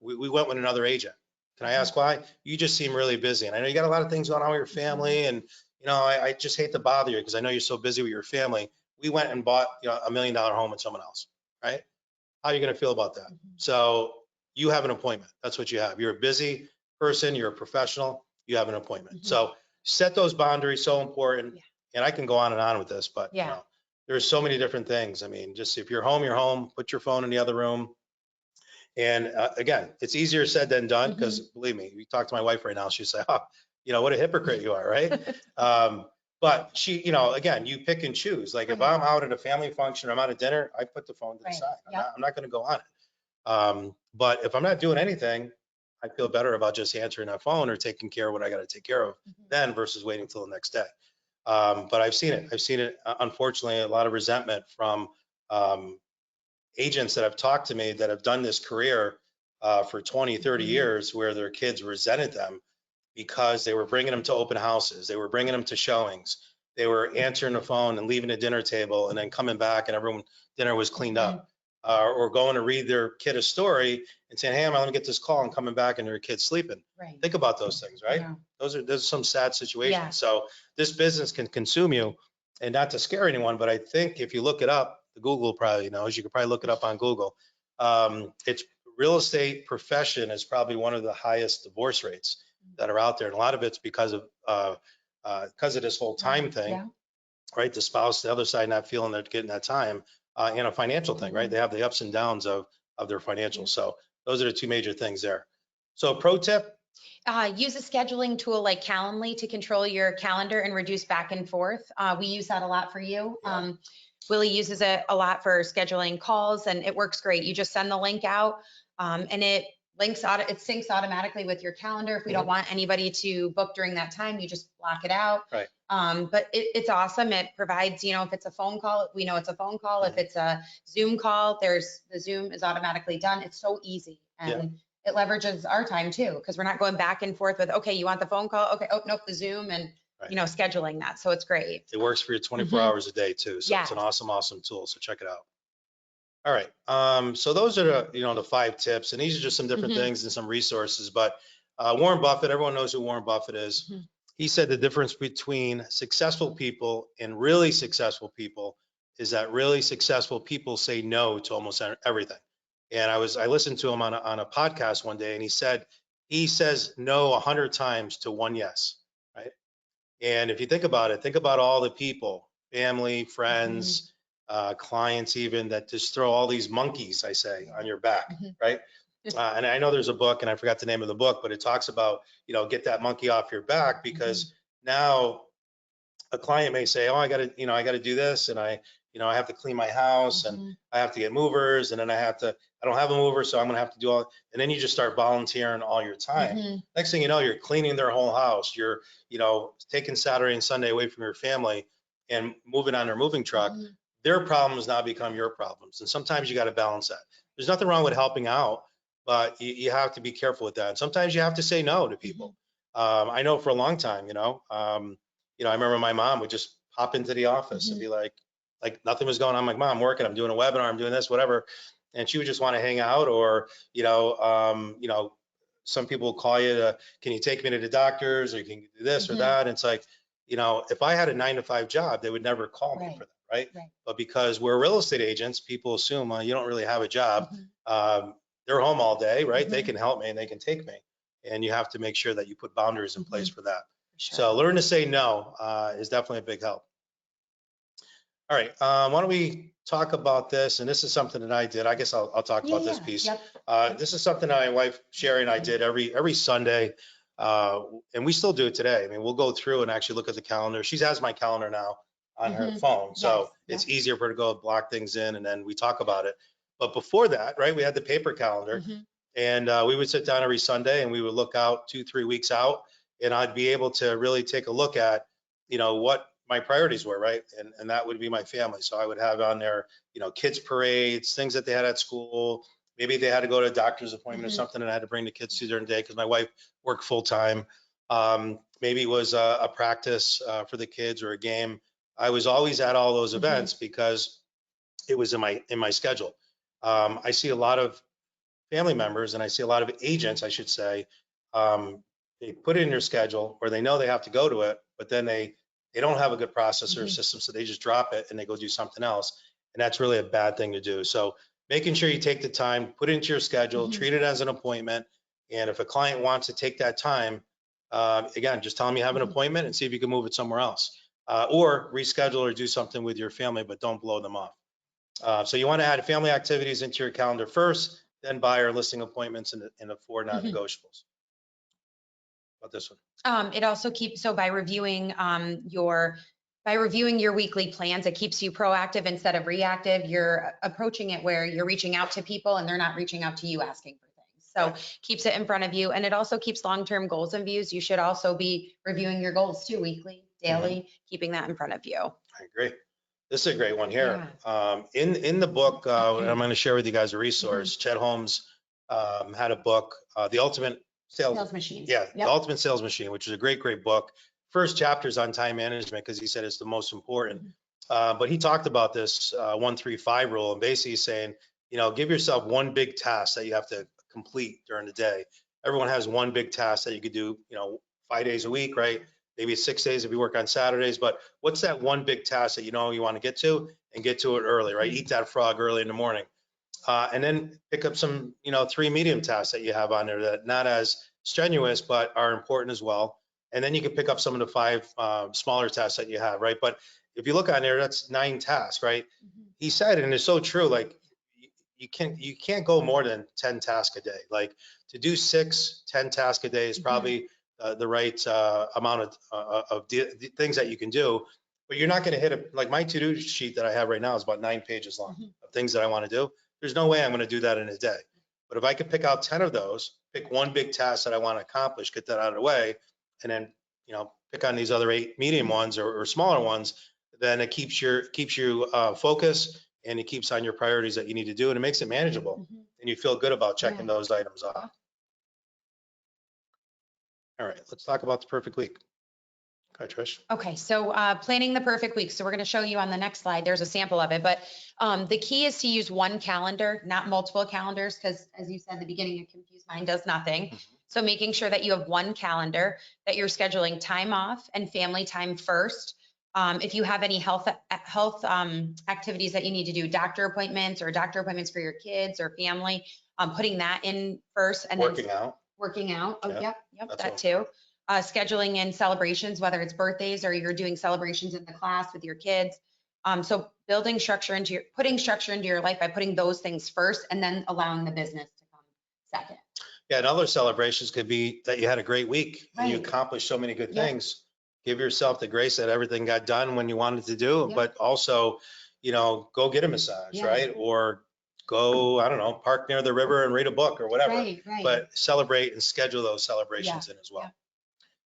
We went with another agent. Can I ask why? You just seem really busy. And I know you got a lot of things going on with your family. And, I just hate to bother you because I know you're so busy with your family. We went and bought, $1 million home with someone else, right? How are you going to feel about that? So you have an appointment. That's what you have. You're a busy person. You're a professional. You have an appointment. So set those boundaries. So important. And I can go on and on with this, but there's so many different things. I mean, just if you're home, you're home. Put your phone in the other room. And again, it's easier said than done because believe me, we talk to my wife right now. She'll say, oh, what a hypocrite you are, right? But she, again, you pick and choose. Like if I'm out at a family function, I'm out at dinner, I put the phone to the side. I'm not going to go on it. But if I'm not doing anything, I feel better about just answering that phone or taking care of what I got to take care of then versus waiting till the next day. But I've seen it. I've seen it, unfortunately, a lot of resentment from agents that have talked to me that have done this career for 20, 30 years where their kids resented them because they were bringing them to open houses. They were bringing them to showings. They were answering the phone and leaving a dinner table and then coming back and everyone dinner was cleaned up. Or going to read their kid a story and saying, hey, I'm going to get this call and coming back and their kid's sleeping. Right. Think about those things, right? Yeah. Those are some sad situations. Yeah. So this business can consume you, and not to scare anyone, but I think if you look it up, the Google probably knows, you could probably look it up on Google. It's real estate profession is probably one of the highest divorce rates that are out there. And a lot of it's because of this whole time thing, right? The spouse, the other side not feeling they're getting that time, and a financial thing, right? They have the ups and downs of their financials. So those are the two major things there. So pro tip? Use a scheduling tool like Calendly to control your calendar and reduce back and forth. We use that a lot for you. Yeah. Willie uses it a lot for scheduling calls, and it works great. You just send the link out, and it syncs automatically with your calendar. If we don't want anybody to book during that time, you just block it out. Right. But it's awesome. It provides, if it's a phone call, we know it's a phone call. If it's a Zoom call, the Zoom is automatically done. It's so easy. And it leverages our time too, because we're not going back and forth with, okay, you want the phone call? Okay, oh, nope, the Zoom, and scheduling that. So it's great. It works for you 24 hours a day too. So it's an awesome, awesome tool. So check it out. All right. So those are the 5 tips, and these are just some different things and some resources. But Warren Buffett, everyone knows who Warren Buffett is. He said the difference between successful people and really successful people is that really successful people say no to almost everything. And I listened to him on a podcast one day, and he says no 100 times to one yes, right? And if you think about it, think about all the people, family, friends, clients even, that just throw all these monkeys, I say, on your back, right? And I know there's a book, and I forgot the name of the book, but it talks about, get that monkey off your back, because now a client may say, oh, I got to do this, and I have to clean my house, and I have to get movers, and then I don't have a mover, so I'm going to have to do all, and then you just start volunteering all your time. Next thing you know, you're cleaning their whole house. You're, taking Saturday and Sunday away from your family and moving on their moving truck. Their problems now become your problems. And sometimes you got to balance that. There's nothing wrong with helping out, but you have to be careful with that. And sometimes you have to say no to people. I know for a long time, I remember my mom would just pop into the office and be like nothing was going on. I'm like, Mom, I'm working, I'm doing a webinar, I'm doing this, whatever. And she would just want to hang out, or, some people will call you can you take me to the doctors, or can you do this or that? And it's like, if I had a 9-to-5 job, they would never call me for that. Right. But because we're real estate agents, people assume you don't really have a job. They're home all day, right? They can help me and they can take me. And you have to make sure that you put boundaries in place for that. So learn to say no is definitely a big help. All right. Why don't we talk about this? And this is something that I did. I guess I'll talk about this piece. This is something that my wife Sherry and I did every Sunday. And we still do it today. I mean, we'll go through and actually look at the calendar. She has my calendar now on her phone. So it's easier for her to go block things in, and then we talk about it. But before that, right, we had the paper calendar, and we would sit down every Sunday and we would look out 2-3 weeks out, and I'd be able to really take a look at, what my priorities were, right? And that would be my family. So I would have on there, kids parades, things that they had at school. Maybe they had to go to a doctor's appointment or something, and I had to bring the kids to during the day because my wife worked full time. Maybe it was a practice for the kids or a game. I was always at all those events because it was in my schedule. I see a lot of family members, and I see a lot of agents, I should say, they put it in their schedule, or they know they have to go to it, but then they don't have a good process or system, so they just drop it and they go do something else. And that's really a bad thing to do. So making sure you take the time, put it into your schedule, treat it as an appointment. And if a client wants to take that time, again, just tell them you have an appointment and see if you can move it somewhere else. Or reschedule or do something with your family, but don't blow them off. So you want to add family activities into your calendar first, then buyer listing appointments and the 4 non-negotiables. About this one. It also keeps, so by reviewing your weekly plans, it keeps you proactive instead of reactive. You're approaching it where you're reaching out to people and they're not reaching out to you asking for things. So Right. keeps it in front of you, and it also keeps long-term goals and views. You should also be reviewing your goals too, weekly, daily, keeping that in front of you. I agree. This is a great one here. Yeah. In the book, and I'm going to share with you guys a resource. Chet Holmes had a book, The Ultimate Sales machine. The Yep. Ultimate Sales Machine, which is a great book. First chapter is on time management because he said it's the most important. But he talked about this 1-3-5 rule, and basically saying, give yourself one big task that you have to complete during the day. Everyone has one big task that you could do, 5 days a week, right? Maybe 6 days if you work on Saturdays, but what's that one big task that you want to get to, and get to it early, right? Eat that frog early in the morning. And then pick up some, 3 medium tasks that you have on there that not as strenuous, but are important as well. And then you can pick up some of the 5 smaller tasks that you have, right? But if you look on there, that's 9 tasks, right? He said, and it's so true, like you can't go more than 10 tasks a day. Like to do 6-10 tasks a day is probably the right amount of things that you can do, but you're not going to hit it. Like my to-do sheet that I have right now is about 9 pages long of things that I want to do. There's no way I'm going to do that in a day. But if I could pick out 10 of those, pick one big task that I want to accomplish, get that out of the way, and then, pick on these other 8 medium ones or smaller ones, then it keeps you focused, and it keeps on your priorities that you need to do, and it makes it manageable, and you feel good about checking those items off. All right, let's talk about the perfect week. Hi, Trish. Okay, so planning the perfect week. So we're going to show you on the next slide. There's a sample of it, but the key is to use one calendar, not multiple calendars, because as you said, the beginning, a confused mind does nothing. So making sure that you have one calendar, that you're scheduling time off and family time first. If you have any health activities that you need to do, doctor appointments for your kids or family, putting that in first, and Working then out. working out. Oh, yep, That's that all. too. Scheduling in celebrations, whether it's birthdays or you're doing celebrations in the class with your kids. So putting structure into your life by putting those things first, and then allowing the business to come second. Yeah, and other celebrations could be that you had a great week and you Right. accomplished so many good things. Give yourself the grace that everything got done when you wanted to do, but also, go get a massage, right? Or go, I don't know, park near the river and read a book or whatever. Right. But celebrate and schedule those celebrations in as well.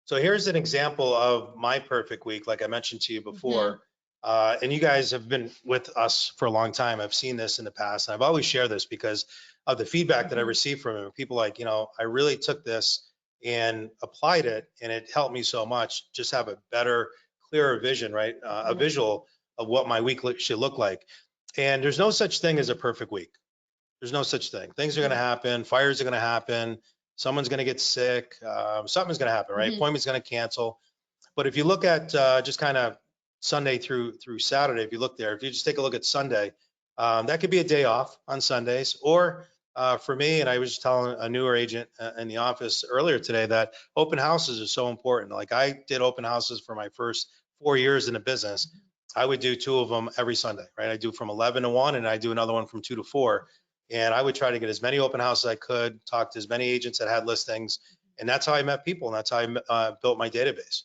So here's an example of my perfect week, like I mentioned to you before. And you guys have been with us for a long time. I've seen this in the past, and I've always shared this because of the feedback that I received from it. People like, I really took this and applied it, and it helped me so much. Just have a better, clearer vision, right? A visual of what my week should look like. And there's no such thing as a perfect week. There's no such thing. Things are going to happen. Fires are going to happen. Someone's going to get sick. Something's going to happen, right? Appointment's going to cancel. But if you look at just kind of Sunday through Saturday, if you look there, if you just take a look at Sunday, that could be a day off on Sundays. Or for me, and I was telling a newer agent in the office earlier today that open houses are so important. Like I did open houses for my first 4 years in the business. I would do 2 of them every Sunday, right? I do from 11 to 1, and I do another one from 2 to 4. And I would try to get as many open houses as I could, talk to as many agents that had listings. And that's how I met people. And that's how I built my database.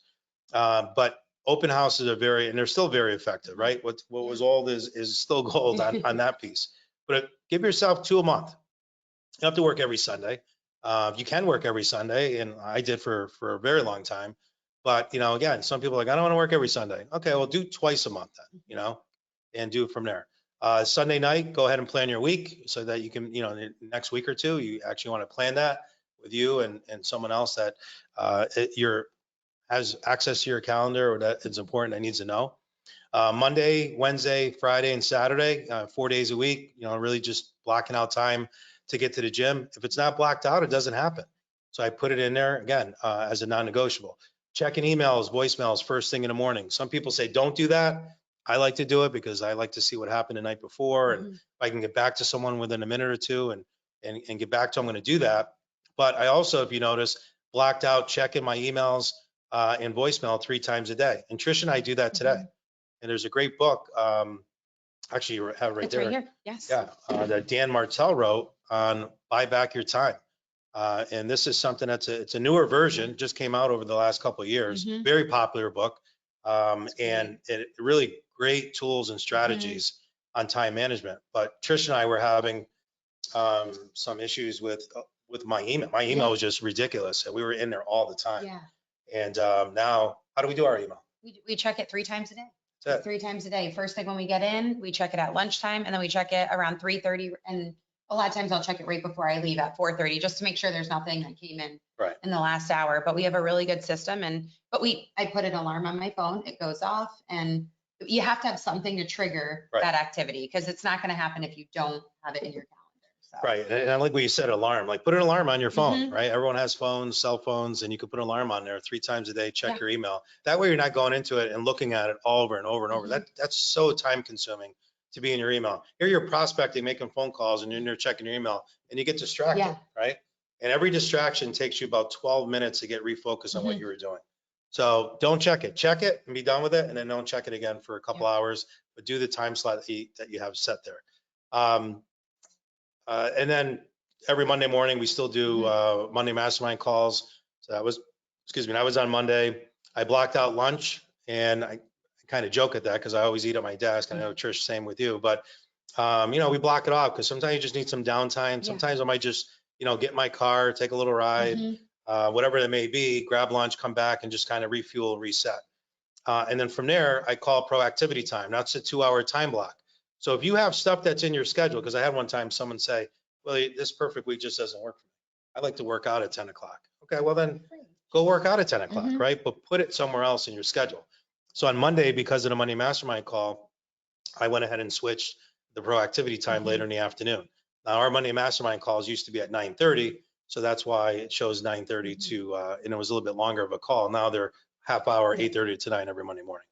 But open houses are and they're still very effective, right? What was old is still gold on that piece. But give yourself 2 a month. You don't have to work every Sunday. You can work every Sunday, and I did for a very long time. But, again, some people are like, I don't want to work every Sunday. Okay, well, do twice a month then, and do it from there. Sunday night, go ahead and plan your week so that you can, the next week or two, you actually want to plan that with you and someone else that has access to your calendar or that it's important, that needs to know. Monday, Wednesday, Friday, and Saturday, 4 days a week, really just blocking out time to get to the gym. If it's not blocked out, it doesn't happen. So I put it in there again as a non-negotiable. Checking emails, voicemails first thing in the morning. Some people say don't do that. I like to do it because I like to see what happened the night before, and if I can get back to someone within a minute or two and get back to them, I'm going to do that. But I also, if you notice, blocked out checking my emails and voicemail 3 times a day. And Trish and I do that today. And there's a great book. Actually, you have it right It's there. right here. Yes. Yeah, that Dan Martell wrote on Buy Back Your Time. And this is something it's a newer version, just came out over the last couple of years. Very popular book. And it really great tools and strategies on time management. But Trish and I were having some issues with with my email. My email was just ridiculous. And we were in there all the time. Yeah. And now, how do we do our email? We check it 3 times a day. That's it. 3 times a day. First thing when we get in, we check it at lunchtime, and then we check it around 3:30. And a lot of times I'll check it right before I leave at 4:30, just to make sure there's nothing that came in Right. in the last hour. But we have a really good system, I put an alarm on my phone. It goes off, and you have to have something to trigger Right. that activity, because it's not going to happen if you don't have it in your calendar. So. Right. And I like what you said, alarm, like put an alarm on your phone, Mhm. right? Everyone has phones, cell phones, and you could put an alarm on there 3 times a day, check Yeah. your email. That way you're not going into it and looking at it over and over and over. Mhm. That's so time consuming to be in your email. Here you're prospecting, making phone calls, and you're in there checking your email, and you get distracted, Yeah. right? And every distraction takes you about 12 minutes to get refocused on what Mhm. you were doing. So don't check it and be done with it. And then don't check it again for a couple hours, but do the time slot that you have set there. And then every Monday morning, we still do Monday mastermind calls. So that was, I was on Monday. I blocked out lunch, and I kind of joke at that because I always eat at my desk. And I know Trish, same with you. But, we block it off because sometimes you just need some downtime. Sometimes I might just, get in my car, take a little ride, whatever it may be, grab lunch, come back, and just kind of refuel, reset. And then from there, I call proactivity time. That's a 2-hour time block. So if you have stuff that's in your schedule, because I had one time someone say, well, this perfect week just doesn't work for me. I like to work out at 10 o'clock. Okay, well then go work out at 10 o'clock, right? But put it somewhere else in your schedule. So on Monday, because of the Monday Mastermind call, I went ahead and switched the proactivity time later in the afternoon. Now our Monday Mastermind calls used to be at 9:30. So that's why it shows 9:30 to, and it was a little bit longer of a call. Now they're half hour, 8:30 to 9 every Monday morning,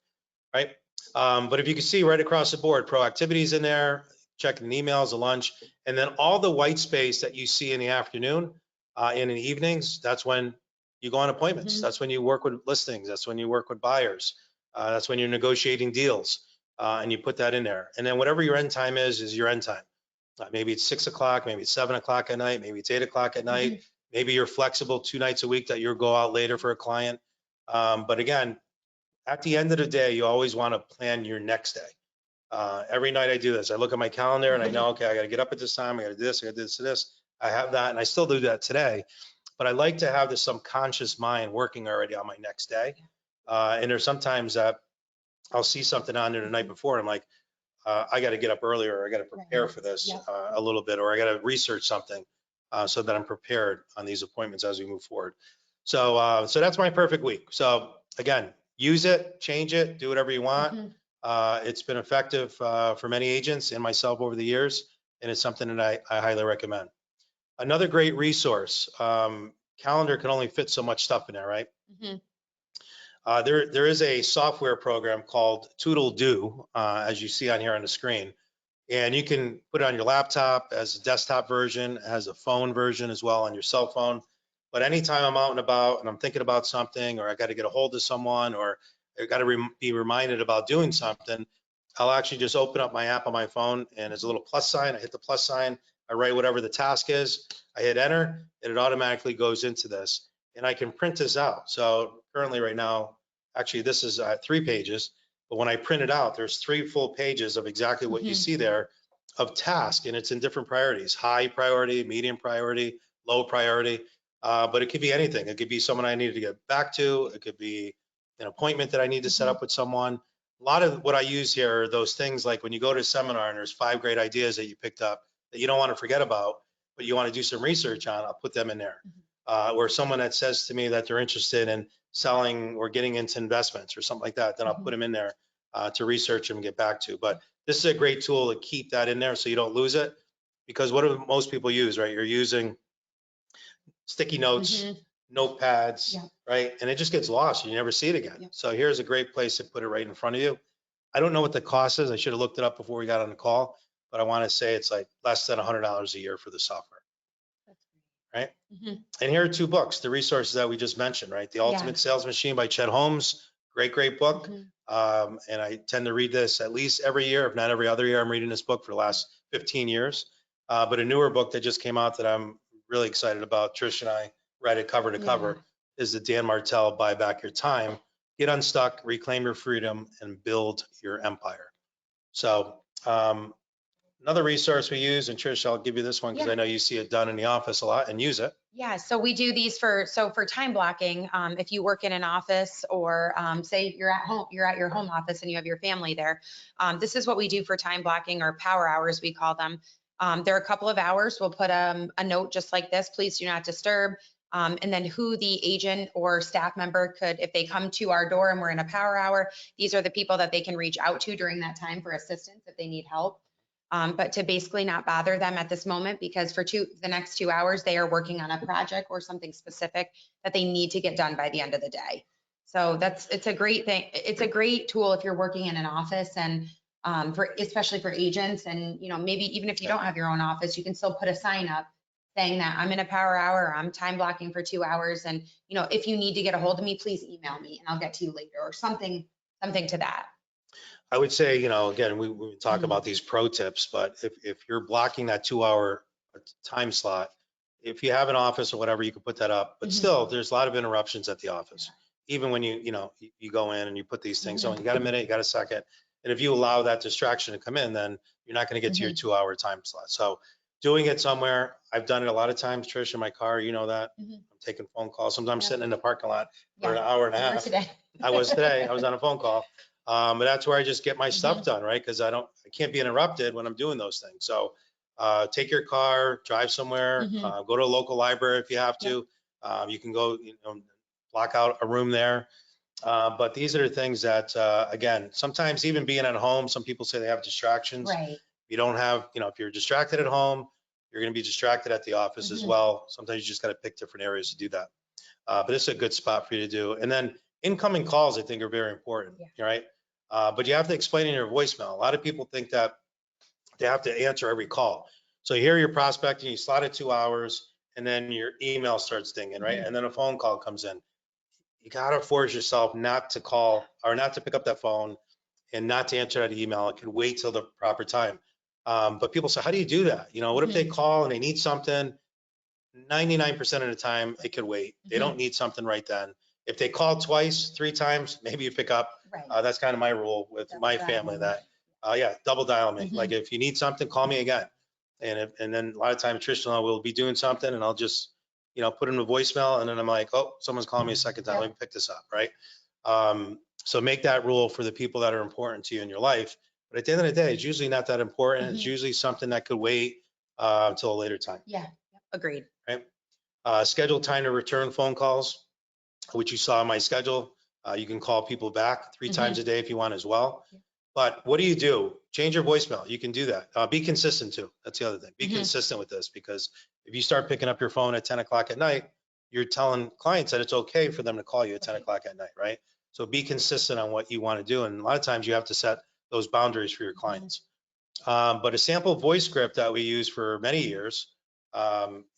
right? But if you can see right across the board, proactivity is in there, checking the emails, the lunch, and then all the white space that you see in the afternoon and in the evenings, that's when you go on appointments. That's when you work with listings. That's when you work with buyers. That's when you're negotiating deals, and you put that in there. And then whatever your end time is your end time. Maybe it's 6 o'clock, maybe it's 7 o'clock at night, maybe it's 8 o'clock at night. Maybe you're flexible 2 nights a week that you'll go out later for a client. But again, at the end of the day, you always want to plan your next day. Every night I do this. I look at my calendar and I know, okay, I got to get up at this time. I got to do this. I got to do this, this. I have that, and I still do that today. But I like to have this subconscious mind working already on my next day. And there's sometimes that I'll see something on there the night before. And I'm like, I got to get up earlier. Or I got to prepare for this a little bit, or I got to research something so that I'm prepared on these appointments as we move forward. So that's my perfect week. So again, use it, change it, do whatever you want. It's been effective for many agents and myself over the years, and it's something that I highly recommend. Another great resource, calendar can only fit so much stuff in there, right? There is a software program called ToodleDo, as you see on here on the screen. And you can put it on your laptop as a desktop version, as a phone version as well on your cell phone. But anytime I'm out and about and I'm thinking about something, or I got to get a hold of someone, or I got to be reminded about doing something, I'll actually just open up my app on my phone, and there's a little plus sign. I hit the plus sign. I write whatever the task is. I hit enter, and it automatically goes into this. And I can print this out. So currently right now, actually this is 3 pages. But when I print it out, there's 3 full pages of exactly what you see there of task, and it's in different priorities: high priority, medium priority, low priority. But it could be anything. It could be someone I need to get back to. It could be an appointment that I need to set up with someone. A lot of what I use here are those things like when you go to a seminar and there's 5 great ideas that you picked up that you don't want to forget about, but you want to do some research on, I'll put them in there. Or someone that says to me that they're interested in selling or getting into investments or something like that, then I'll put them in there to research them and get back to. But this is a great tool to keep that in there so you don't lose it. Because what do most people use, right? You're using sticky notes, notepads, right? And it just gets lost. You never see it again. So here's a great place to put it right in front of you. I don't know what the cost is. I should have looked it up before we got on the call, but I want to say it's like less than $100 a year for the software. Right? And here are 2 books, the resources that we just mentioned, right? The Ultimate Sales Machine by Chet Holmes. Great book. And I tend to read this at least every year, if not every other year. I'm reading this book for the last 15 years. But a newer book that just came out that I'm really excited about, Trish and I read it cover to cover, is the Dan Martell Buy Back Your Time. Get unstuck, reclaim your freedom, and build your empire. So Another resource we use, and Trish, I'll give you this one because Yeah. I know you see it done in the office a lot and use it. Yeah, so we do these for time blocking. If you work in an office or say you're at home, you're at your home office and you have your family there. This is what we do for time blocking, or power hours, we call them. There are a couple of hours. We'll put a note just like this: please do not disturb. And then who the agent or staff member could, if they come to our door and we're in a power hour, these are the people that they can reach out to during that time for assistance if they need help. But to basically not bother them at this moment, because for the next 2 hours, they are working on a project or something specific that they need to get done by the end of the day. So it's a great thing. It's a great tool if you're working in an office, and especially for agents, and maybe even if you don't have your own office, you can still put a sign up saying that I'm in a power hour, or I'm time blocking for 2 hours. And if you need to get a hold of me, please email me and I'll get to you later, or something to that. I would say, again, we talk about these pro tips, but if you're blocking that 2-hour time slot, if you have an office or whatever, you can put that up. But still, there's a lot of interruptions at the office. Even when you go in and you put these things on, you got a minute, you got a second. And if you allow that distraction to come in, then you're not going to get to your 2-hour time slot. So doing it somewhere, I've done it a lot of times, Trish, in my car, that. I'm taking phone calls. Sometimes I'm sitting in the parking lot for an hour and a half. I was on a phone call. But that's where I just get my stuff done, right? Because I can't be interrupted when I'm doing those things. So take your car, drive somewhere, go to a local library if you have to. You can go, block out a room there. But these are the things that, again, sometimes even being at home, some people say they have distractions. Right. You don't have, if you're distracted at home, you're going to be distracted at the office as well. Sometimes you just got to pick different areas to do that. But it's a good spot for you to do. And then incoming calls, I think, are very important, right? But you have to explain in your voicemail. A lot of people think that they have to answer every call. So here you're prospecting, you slot it 2 hours, and then your email starts dinging, right? And then a phone call comes in. You got to force yourself not to call or not to pick up that phone and not to answer that email. It can wait till the proper time. But people say, how do you do that? What if they call and they need something? 99% of the time, it could wait. They don't need something right then. If they call twice, 3 times, maybe you pick up. Right. That's kind of my rule with my family, that, double dial me. Like if you need something, call me again. And then a lot of times Tristan and I will be doing something and I'll just, put in a voicemail, and then I'm like, oh, someone's calling me a second time. Let me pick this up, right? So make that rule for the people that are important to you in your life. But at the end of the day, it's usually not that important. It's usually something that could wait until a later time. Yeah, agreed. Right. Schedule time to return phone calls, which you saw in my schedule. You can call people back 3 times a day if you want as well. But what do? Change your voicemail. You can do that. Be consistent too. That's the other thing. Be consistent with this, because if you start picking up your phone at 10 o'clock at night, you're telling clients that it's okay for them to call you at 10 o'clock at night, right? So be consistent on what you want to do. And a lot of times you have to set those boundaries for your clients. But a sample voice script that we use for many years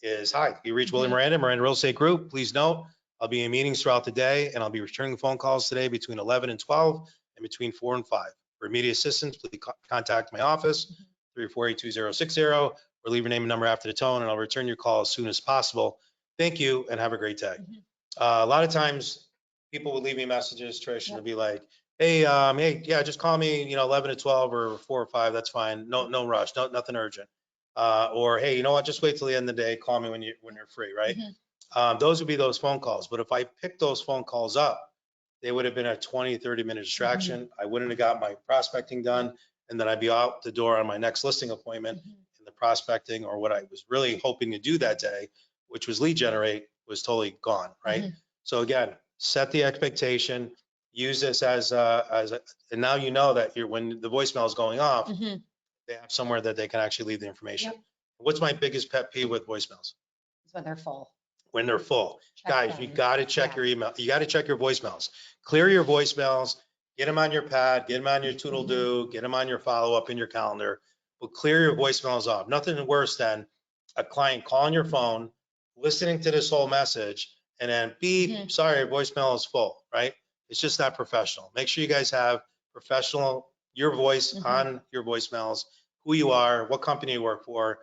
is, hi, you reach Willie Miranda Real Estate Group. Please note, I'll be in meetings throughout the day, and I'll be returning phone calls today between 11 and 12 and between 4 and 5. For immediate assistance, please contact my office, 348-2060, or leave your name and number after the tone, and I'll return your call as soon as possible. Thank you, and have a great day. A lot of times people will leave me messages, Trish, and they'll be like, hey, just call me, 11 to 12 or 4 or 5. That's fine. No rush. Nothing urgent. Or, hey, you know what? Just wait till the end of the day. Call me when you're free, right? Those would be those phone calls. But if I picked those phone calls up, they would have been a 20, 30-minute distraction. I wouldn't have got my prospecting done. And then I'd be out the door on my next listing appointment, and the prospecting, or what I was really hoping to do that day, which was lead generate, was totally gone, right? So again, set the expectation, use this as and now you know that when the voicemail is going off, they have somewhere that they can actually leave the information. What's my biggest pet peeve with voicemails? It's when they're full. When they're full. Guys, them. you got to check your email. You got to check your voicemails. Clear your voicemails. Get them on your pad. Get them on your Toodle-Doo. Get them on your follow-up in your calendar. But clear your voicemails off. Nothing worse than a client calling your phone, listening to this whole message, and then beep, sorry, your voicemail is full, right? It's just not professional. Make sure you guys have your voice on your voicemails, who you are, what company you work for.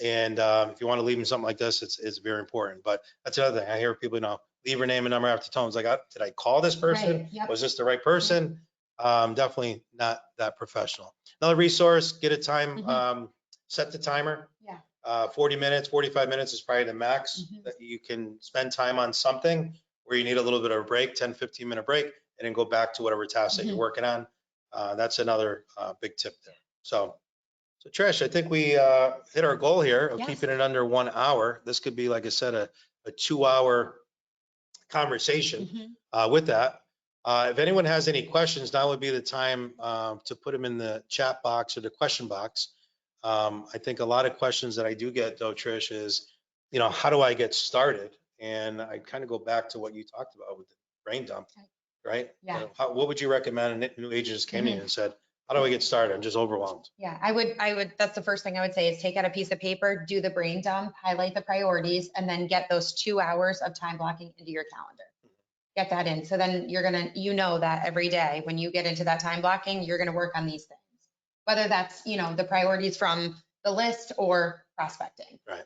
And if you want to leave them something like this, it's very important. But that's another thing. I hear people, leave your name and number after tones. Like, did I call this person? Right. Was this the right person? Definitely not that professional. Another resource, get a time set the timer. Yeah. 40 minutes, 45 minutes is probably the max that you can spend time on something where you need a little bit of a break, 10, 15-minute break, and then go back to whatever task that you're working on. That's another big tip there. So Trish, I think we hit our goal here of keeping it under 1 hour. This could be, like I said, a 2-hour conversation with that. If anyone has any questions, now would be the time to put them in the chat box or the question box. I think a lot of questions that I do get though, Trish, is, how do I get started? And I kind of go back to what you talked about with the brain dump, right? Yeah. What would you recommend? A new agent just came in and said, how do I get started? I'm just overwhelmed. Yeah, I would, that's the first thing I would say is take out a piece of paper, do the brain dump, highlight the priorities, and then get those 2 hours of time blocking into your calendar. Get that in. So then you're going to, that every day when you get into that time blocking, you're going to work on these things, whether that's, the priorities from the list or prospecting. Right.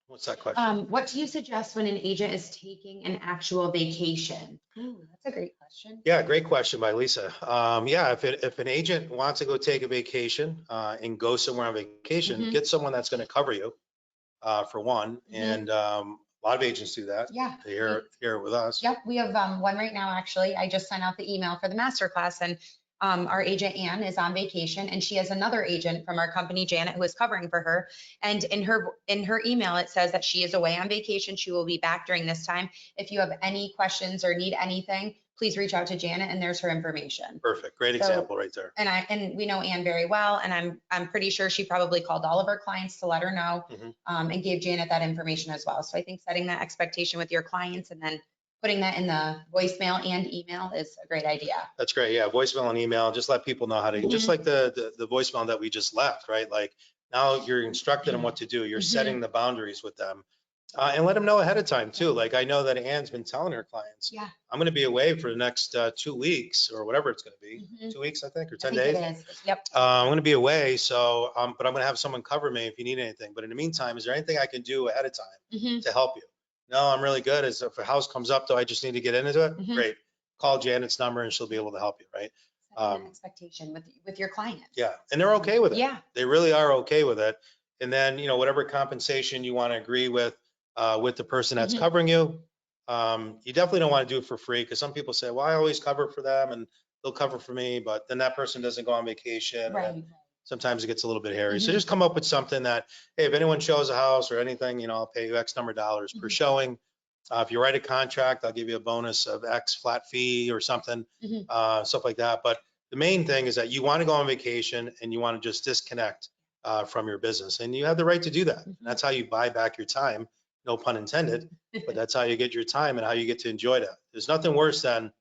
What's that question? What do you suggest when an agent is taking an actual vacation? Ooh, that's a great question. Yeah, great question by Lisa. Yeah, if an agent wants to go take a vacation and go somewhere on vacation, get someone that's going to cover you for one. And a lot of agents do that. Yeah. They're here with us. Yep, we have one right now, actually. I just sent out the email for the masterclass, and our agent Ann is on vacation, and she has another agent from our company, Janet, who is covering for her. And in her email, it says that she is away on vacation. She will be back during this time. If you have any questions or need anything, please reach out to Janet, and there's her information. Perfect. Great example right there. And we know Ann very well, and I'm pretty sure she probably called all of her clients to let her know, and gave Janet that information as well. So I think setting that expectation with your clients and then putting that in the voicemail and email is a great idea. That's great. Yeah, voicemail and email. Just let people know how to, just like the voicemail that we just left, right? Like now you're instructing them what to do. You're setting the boundaries with them. And let them know ahead of time too. Like I know that Ann's been telling her clients, I'm going to be away for the next 2 weeks or whatever it's going to be. 2 weeks, I think, or 10 days. It is. Yep. I'm going to be away. So, but I'm going to have someone cover me if you need anything. But in the meantime, is there anything I can do ahead of time to help you? No, I'm really good. As if a house comes up, though, I just need to get into it. Great. Call Janet's number and she'll be able to help you, right? Expectation with your client. Yeah. And they're okay with it. Yeah. They really are okay with it. And then, whatever compensation you want to agree with the person that's covering you, you definitely don't want to do it for free, because some people say, well, I always cover for them and they'll cover for me, but then that person doesn't go on vacation. Right. Sometimes it gets a little bit hairy. So just come up with something that, hey, if anyone shows a house or anything, I'll pay you X number of dollars per showing. If you write a contract, I'll give you a bonus of X flat fee or something, stuff like that. But the main thing is that you want to go on vacation and you want to just disconnect from your business, and you have the right to do that. That's how you buy back your time, no pun intended, but that's how you get your time and how you get to enjoy that. There's nothing worse than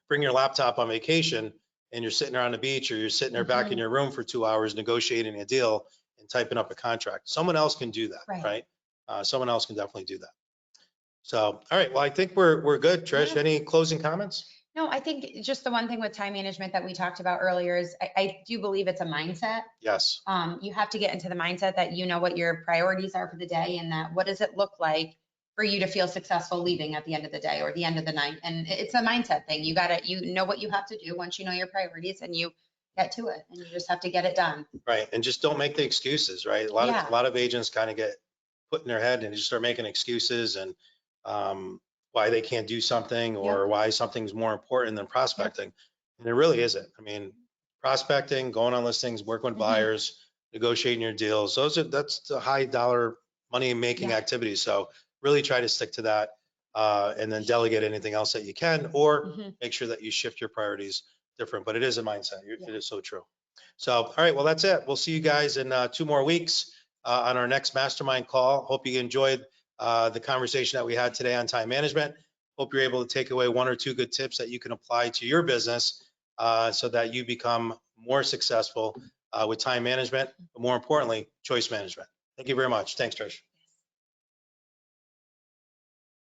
bring your laptop on vacation and you're sitting there on the beach, or you're sitting there back in your room for 2 hours negotiating a deal and typing up a contract. Someone else can do that, right? Someone else can definitely do that. So, all right, well, I think we're good. Trish, any closing comments? No, I think just the one thing with time management that we talked about earlier is I do believe it's a mindset. Yes. You have to get into the mindset that you know what your priorities are for the day, and that what does it look like for you to feel successful leaving at the end of the day or the end of the night. And it's a mindset thing. You know what you have to do once you know your priorities, and you get to it, and you just have to get it done. Right. And just don't make the excuses, right? A lot of agents kind of get put in their head and just start making excuses and why they can't do something, or why something's more important than prospecting. And it really isn't. I mean, prospecting, going on listings, working with buyers, negotiating your deals, that's the high dollar money making activities. So really try to stick to that, and then delegate anything else that you can, or make sure that you shift your priorities different. But it is a mindset. It is so true. So, all right, well, that's it. We'll see you guys in 2 more weeks on our next mastermind call. Hope you enjoyed the conversation that we had today on time management. Hope you're able to take away 1 or 2 good tips that you can apply to your business so that you become more successful with time management, but more importantly, choice management. Thank you very much. Thanks, Trish.